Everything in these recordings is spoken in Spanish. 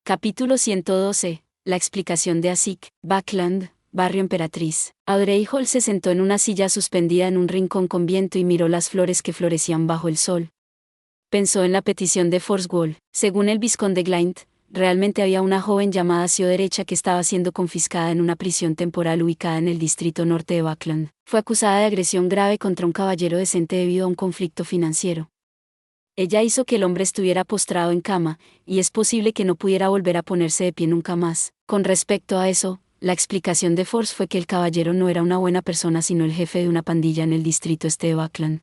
Capítulo 112. La explicación de Asik, Backland, Barrio Emperatriz. Audrey Hall se sentó en una silla suspendida en un rincón con viento y miró las flores que florecían bajo el sol. Pensó en la petición de Forswall. Según el vizconde Glynde, realmente había una joven llamada Sio Derecha que estaba siendo confiscada en una prisión temporal ubicada en el distrito norte de Backland. Fue acusada de agresión grave contra un caballero decente debido a un conflicto financiero. Ella hizo que el hombre estuviera postrado en cama, y es posible que no pudiera volver a ponerse de pie nunca más. Con respecto a eso, la explicación de Force fue que el caballero no era una buena persona sino el jefe de una pandilla en el distrito este de Backland.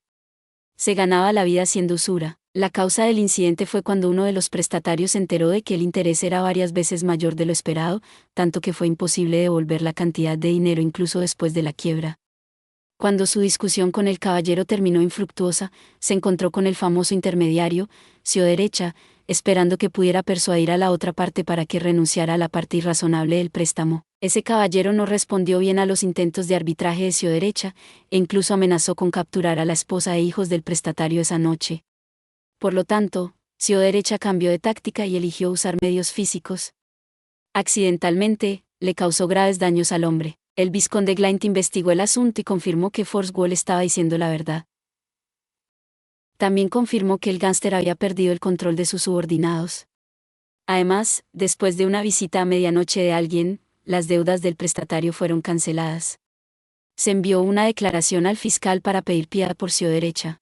Se ganaba la vida haciendo usura. La causa del incidente fue cuando uno de los prestatarios se enteró de que el interés era varias veces mayor de lo esperado, tanto que fue imposible devolver la cantidad de dinero incluso después de la quiebra. Cuando su discusión con el caballero terminó infructuosa, se encontró con el famoso intermediario, Sio Derecha, esperando que pudiera persuadir a la otra parte para que renunciara a la parte irrazonable del préstamo. Ese caballero no respondió bien a los intentos de arbitraje de Sio Derecha, e incluso amenazó con capturar a la esposa e hijos del prestatario esa noche. Por lo tanto, Sio Derecha cambió de táctica y eligió usar medios físicos. Accidentalmente, le causó graves daños al hombre. El vizconde Glynde investigó el asunto y confirmó que Forswall estaba diciendo la verdad. También confirmó que el gángster había perdido el control de sus subordinados. Además, después de una visita a medianoche de alguien, las deudas del prestatario fueron canceladas. Se envió una declaración al fiscal para pedir piedad por Sio Derecha.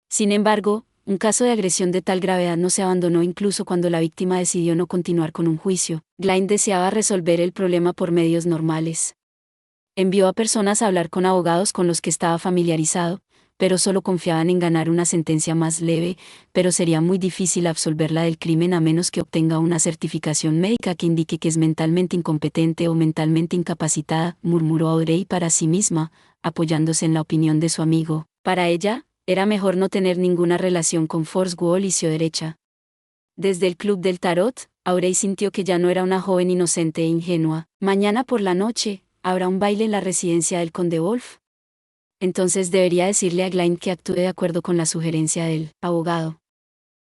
Sin embargo, un caso de agresión de tal gravedad no se abandonó incluso cuando la víctima decidió no continuar con un juicio. Glynde deseaba resolver el problema por medios normales. Envió a personas a hablar con abogados con los que estaba familiarizado, pero solo confiaban en ganar una sentencia más leve, pero sería muy difícil absolverla del crimen a menos que obtenga una certificación médica que indique que es mentalmente incompetente o mentalmente incapacitada, murmuró Audrey para sí misma, apoyándose en la opinión de su amigo. Para ella, era mejor no tener ninguna relación con Forswall y Sio Derecha. Desde el club del tarot, Audrey sintió que ya no era una joven inocente e ingenua. Mañana por la noche, ¿habrá un baile en la residencia del conde Wolf? Entonces debería decirle a Glynde que actúe de acuerdo con la sugerencia del abogado.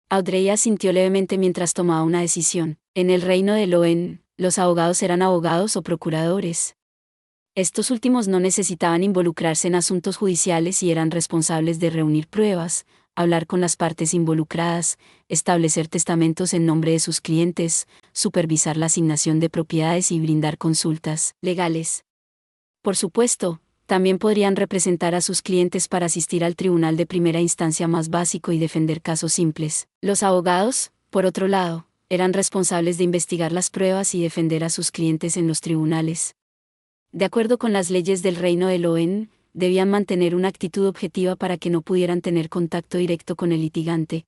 Audrey asintió levemente mientras tomaba una decisión. En el reino de Loen, los abogados eran abogados o procuradores. Estos últimos no necesitaban involucrarse en asuntos judiciales y eran responsables de reunir pruebas, hablar con las partes involucradas, establecer testamentos en nombre de sus clientes, supervisar la asignación de propiedades y brindar consultas legales. Por supuesto, también podrían representar a sus clientes para asistir al tribunal de primera instancia más básico y defender casos simples. Los abogados, por otro lado, eran responsables de investigar las pruebas y defender a sus clientes en los tribunales. De acuerdo con las leyes del reino de Loen, debían mantener una actitud objetiva para que no pudieran tener contacto directo con el litigante.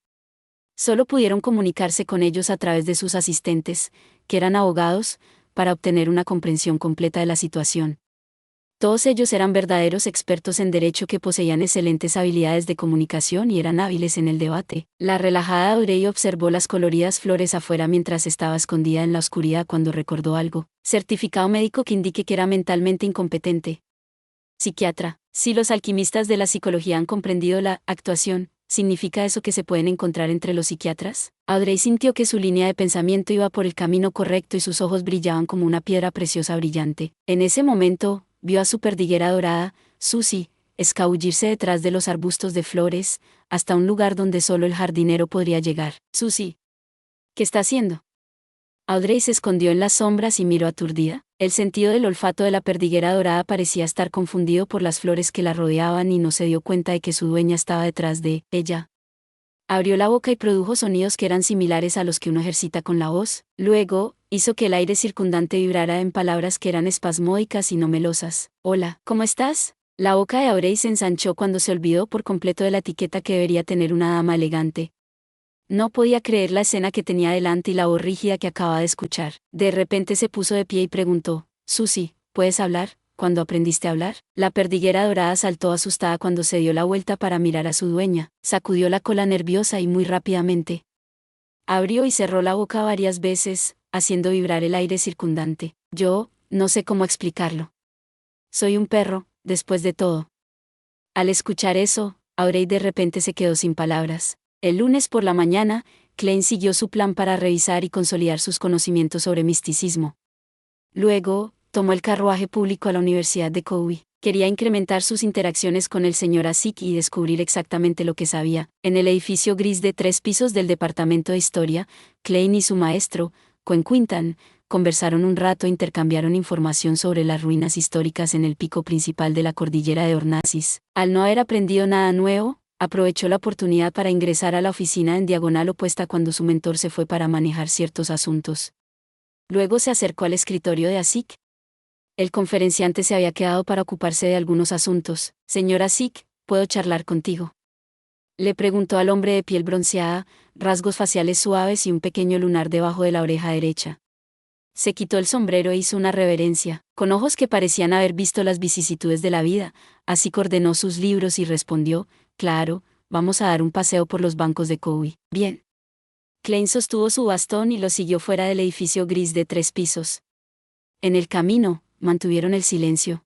Solo pudieron comunicarse con ellos a través de sus asistentes, que eran abogados, para obtener una comprensión completa de la situación. Todos ellos eran verdaderos expertos en derecho que poseían excelentes habilidades de comunicación y eran hábiles en el debate. La relajada Audrey observó las coloridas flores afuera mientras estaba escondida en la oscuridad cuando recordó algo. Certificado médico que indique que era mentalmente incompetente. Psiquiatra. Si los alquimistas de la psicología han comprendido la actuación, ¿significa eso que se pueden encontrar entre los psiquiatras? Audrey sintió que su línea de pensamiento iba por el camino correcto y sus ojos brillaban como una piedra preciosa brillante. En ese momento, vio a su perdiguera dorada, Susie, escabullirse detrás de los arbustos de flores, hasta un lugar donde solo el jardinero podría llegar. Susie, ¿qué está haciendo? Audrey se escondió en las sombras y miró aturdida. El sentido del olfato de la perdiguera dorada parecía estar confundido por las flores que la rodeaban y no se dio cuenta de que su dueña estaba detrás de ella. Abrió la boca y produjo sonidos que eran similares a los que uno ejercita con la voz. Luego, hizo que el aire circundante vibrara en palabras que eran espasmódicas y no melosas. Hola, ¿cómo estás? La boca de Audrey se ensanchó cuando se olvidó por completo de la etiqueta que debería tener una dama elegante. No podía creer la escena que tenía delante y la voz rígida que acababa de escuchar. De repente se puso de pie y preguntó, Susie, ¿puedes hablar? ¿Cuándo aprendiste a hablar? La perdiguera dorada saltó asustada cuando se dio la vuelta para mirar a su dueña, sacudió la cola nerviosa y muy rápidamente abrió y cerró la boca varias veces, haciendo vibrar el aire circundante. Yo, no sé cómo explicarlo. Soy un perro, después de todo. Al escuchar eso, Audrey de repente se quedó sin palabras. El lunes por la mañana, Klein siguió su plan para revisar y consolidar sus conocimientos sobre misticismo. Luego, tomó el carruaje público a la Universidad de Kobe. Quería incrementar sus interacciones con el señor Asik y descubrir exactamente lo que sabía. En el edificio gris de 3 pisos del departamento de historia, Klein y su maestro, Quen Quintan, conversaron un rato e intercambiaron información sobre las ruinas históricas en el pico principal de la cordillera de Hornasis. Al no haber aprendido nada nuevo, aprovechó la oportunidad para ingresar a la oficina en diagonal opuesta cuando su mentor se fue para manejar ciertos asuntos. Luego se acercó al escritorio de Asik. El conferenciante se había quedado para ocuparse de algunos asuntos. «Señor Asik, ¿puedo charlar contigo?», le preguntó al hombre de piel bronceada, rasgos faciales suaves y un pequeño lunar debajo de la oreja derecha. Se quitó el sombrero e hizo una reverencia. Con ojos que parecían haber visto las vicisitudes de la vida, Asik ordenó sus libros y respondió: «Claro, vamos a dar un paseo por los bancos de Kobe». «Bien». Klein sostuvo su bastón y lo siguió fuera del edificio gris de 3 pisos. En el camino, mantuvieron el silencio.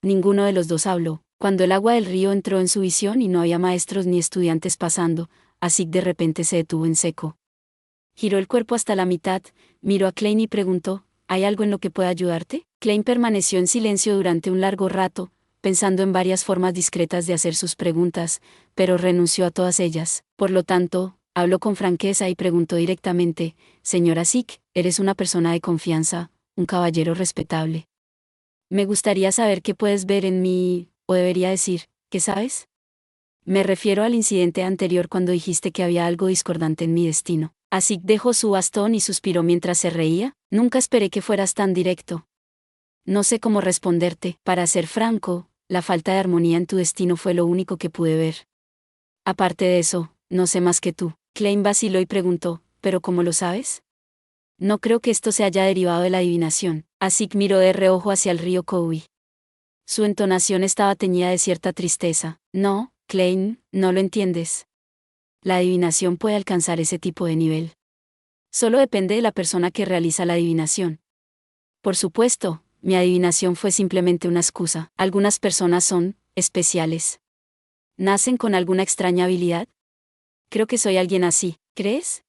Ninguno de los dos habló. Cuando el agua del río entró en su visión y no había maestros ni estudiantes pasando, Asik de repente se detuvo en seco. Giró el cuerpo hasta la mitad, miró a Klein y preguntó: «¿Hay algo en lo que pueda ayudarte?». Klein permaneció en silencio durante un largo rato, pensando en varias formas discretas de hacer sus preguntas, pero renunció a todas ellas. Por lo tanto, habló con franqueza y preguntó directamente: «Señor Asik, eres una persona de confianza, un caballero respetable. Me gustaría saber qué puedes ver en mí, o debería decir, ¿qué sabes? Me refiero al incidente anterior cuando dijiste que había algo discordante en mi destino». Asik dejó su bastón y suspiró mientras se reía. «Nunca esperé que fueras tan directo. No sé cómo responderte. Para ser franco, la falta de armonía en tu destino fue lo único que pude ver. Aparte de eso, no sé más que tú». Klein vaciló y preguntó: «¿Pero cómo lo sabes?». «No creo que esto se haya derivado de la adivinación». Asik miró de reojo hacia el río Kobe. Su entonación estaba teñida de cierta tristeza. «No, Klein, no lo entiendes. La adivinación puede alcanzar ese tipo de nivel. Solo depende de la persona que realiza la adivinación. Por supuesto, mi adivinación fue simplemente una excusa. Algunas personas son especiales. ¿Nacen con alguna extraña habilidad? Creo que soy alguien así, ¿crees?».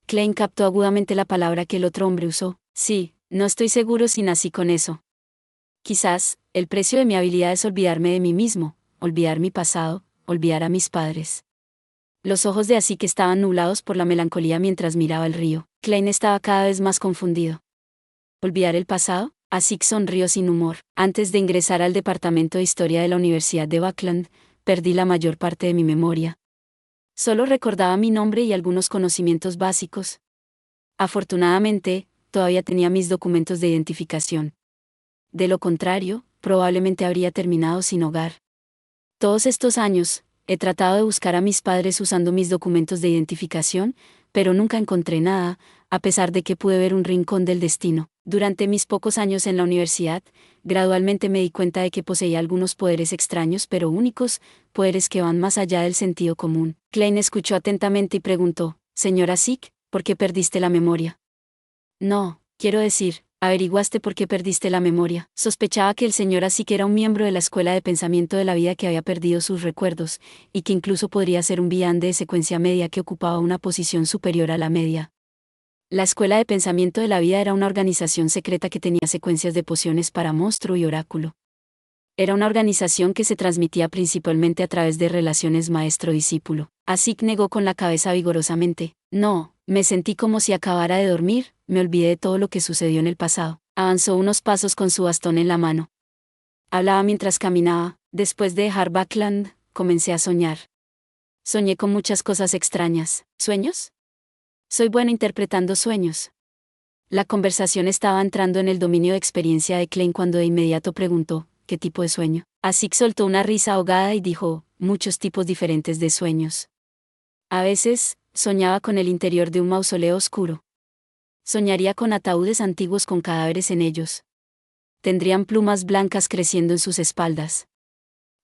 Klein captó agudamente la palabra que el otro hombre usó. «Sí, no estoy seguro si nací con eso. Quizás, el precio de mi habilidad es olvidarme de mí mismo, olvidar mi pasado, olvidar a mis padres». Los ojos de Asik estaban nublados por la melancolía mientras miraba el río. Klein estaba cada vez más confundido. ¿Olvidar el pasado? Asik sonrió sin humor. «Antes de ingresar al departamento de historia de la Universidad de Buckland, perdí la mayor parte de mi memoria. Solo recordaba mi nombre y algunos conocimientos básicos. Afortunadamente, todavía tenía mis documentos de identificación. De lo contrario, probablemente habría terminado sin hogar. Todos estos años, he tratado de buscar a mis padres usando mis documentos de identificación, pero nunca encontré nada, a pesar de que pude ver un rincón del destino. Durante mis pocos años en la universidad, gradualmente me di cuenta de que poseía algunos poderes extraños pero únicos, poderes que van más allá del sentido común». Klein escuchó atentamente y preguntó: «Señor Asik, ¿por qué perdiste la memoria?». «No, quiero decir, ¿averiguaste por qué perdiste la memoria?». Sospechaba que el señor Asik era un miembro de la escuela de pensamiento de la vida que había perdido sus recuerdos, y que incluso podría ser un viande de secuencia media que ocupaba una posición superior a la media. La escuela de pensamiento de la vida era una organización secreta que tenía secuencias de pociones para monstruo y oráculo. Era una organización que se transmitía principalmente a través de relaciones maestro-discípulo. Asik negó con la cabeza vigorosamente. «No, me sentí como si acabara de dormir, me olvidé de todo lo que sucedió en el pasado». Avanzó unos pasos con su bastón en la mano. Hablaba mientras caminaba. «Después de dejar Buckland, comencé a soñar. Soñé con muchas cosas extrañas». «¿Sueños?». «Soy buena interpretando sueños». La conversación estaba entrando en el dominio de experiencia de Klein cuando de inmediato preguntó: «¿Qué tipo de sueño?». Asik soltó una risa ahogada y dijo: «Muchos tipos diferentes de sueños. A veces, soñaba con el interior de un mausoleo oscuro. Soñaría con ataúdes antiguos con cadáveres en ellos. Tendrían plumas blancas creciendo en sus espaldas.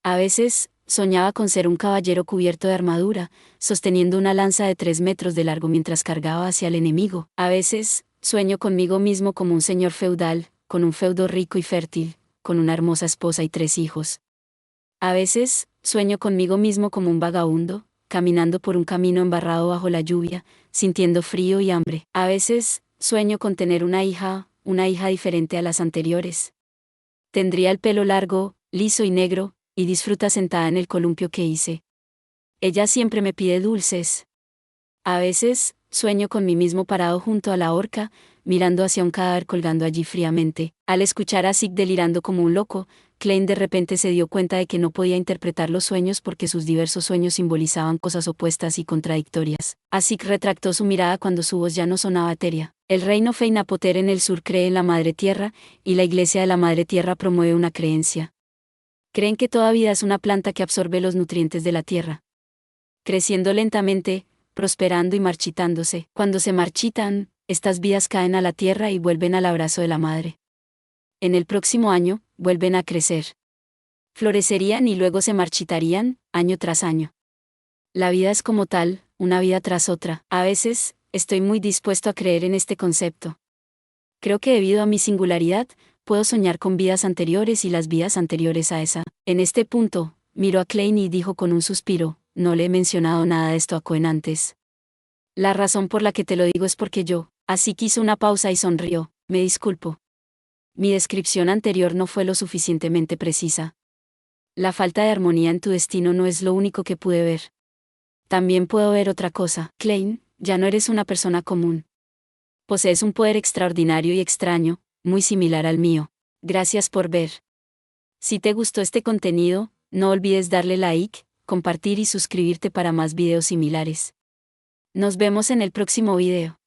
A veces, soñaba con ser un caballero cubierto de armadura, sosteniendo una lanza de 3 metros de largo mientras cargaba hacia el enemigo. A veces, sueño conmigo mismo como un señor feudal, con un feudo rico y fértil, con una hermosa esposa y 3 hijos. A veces, sueño conmigo mismo como un vagabundo, caminando por un camino embarrado bajo la lluvia, sintiendo frío y hambre. A veces, sueño con tener una hija diferente a las anteriores. Tendría el pelo largo, liso y negro, y disfruta sentada en el columpio que hice. Ella siempre me pide dulces. A veces, sueño con mí mismo parado junto a la horca, mirando hacia un cadáver colgando allí fríamente. Al escuchar a Zeke delirando como un loco, Klein de repente se dio cuenta de que no podía interpretar los sueños porque sus diversos sueños simbolizaban cosas opuestas y contradictorias. Zeke retractó su mirada cuando su voz ya no sonaba etérea. El reino Feinapoter en el sur cree en la Madre Tierra, y la Iglesia de la Madre Tierra promueve una creencia. Creen que toda vida es una planta que absorbe los nutrientes de la tierra, creciendo lentamente, prosperando y marchitándose. Cuando se marchitan, estas vidas caen a la tierra y vuelven al abrazo de la madre. En el próximo año, vuelven a crecer. Florecerían y luego se marchitarían, año tras año. La vida es como tal, una vida tras otra. A veces, estoy muy dispuesto a creer en este concepto. Creo que debido a mi singularidad, puedo soñar con vidas anteriores y las vidas anteriores a esa. En este punto, miró a Klein y dijo con un suspiro, no le he mencionado nada de esto a Cohen antes. La razón por la que te lo digo es porque yo, así quiso una pausa y sonrió, me disculpo. Mi descripción anterior no fue lo suficientemente precisa. La falta de armonía en tu destino no es lo único que pude ver. También puedo ver otra cosa. Klein, ya no eres una persona común. Posees un poder extraordinario y extraño, muy similar al mío. Gracias por ver. Si te gustó este contenido, no olvides darle like, compartir y suscribirte para más videos similares. Nos vemos en el próximo video.